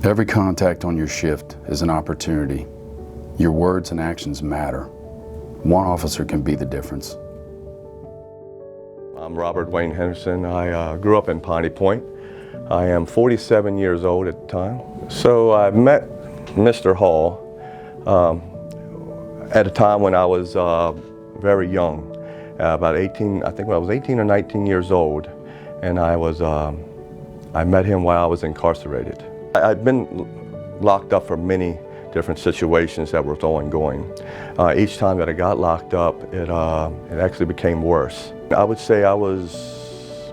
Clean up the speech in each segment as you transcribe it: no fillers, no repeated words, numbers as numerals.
Every contact on your shift is an opportunity. Your words and actions matter. One officer can be the difference. I'm Robert Wayne Henderson. I grew up in Piney Point. I am 47 years old at the time. So I met Mr. Hall at a time when I was very young, about 18, I think I was 18 or 19 years old, and I met him while I was incarcerated. I'd been locked up for many different situations that were ongoing. Each time that I got locked up, it actually became worse. I would say I was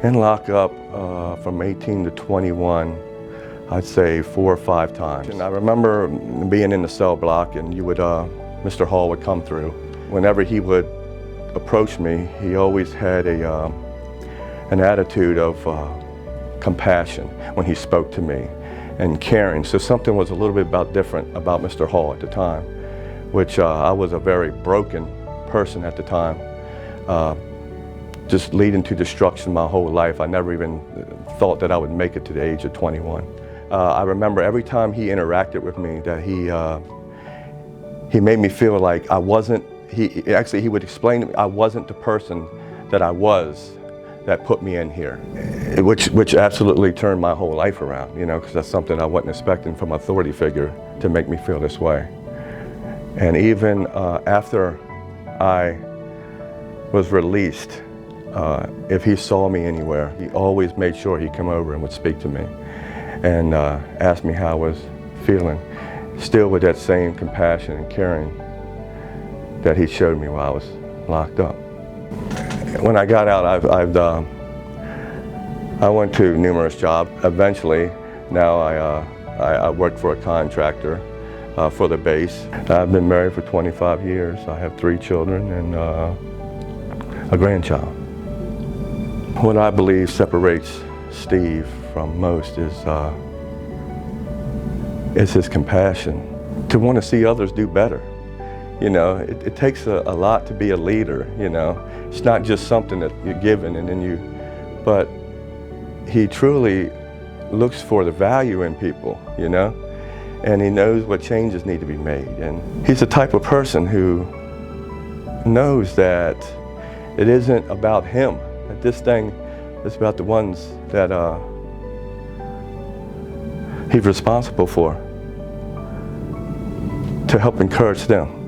in lockup from 18 to 21, I'd say 4 or 5 times. And I remember being in the cell block, and Mr. Hall would come through. Whenever he would approach me, he always had an attitude of compassion when he spoke to me, and caring. So something was a little bit different about Mr. Hall at the time, which I was a very broken person at the time, just leading to destruction my whole life. I never even thought that I would make it to the age of 21. I remember every time he interacted with me that he made me feel like I wasn't, he would explain to me I wasn't the person that I was that put me in here, which absolutely turned my whole life around, you know, because that's something I wasn't expecting from an authority figure to make me feel this way. And even after I was released, if he saw me anywhere, he always made sure he'd come over and would speak to me and ask me how I was feeling, still with that same compassion and caring that he showed me while I was locked up. When I got out, I went to numerous jobs. Eventually, now I work for a contractor for the base. I've been married for 25 years. I have 3 children and a grandchild. What I believe separates Steve from most is his compassion, to want to see others do better. You know, it takes a lot to be a leader, you know. It's not just something that you're given and then but he truly looks for the value in people, you know, and he knows what changes need to be made. And he's the type of person who knows that it isn't about him, that this thing is about the ones that he's responsible for, to help encourage them.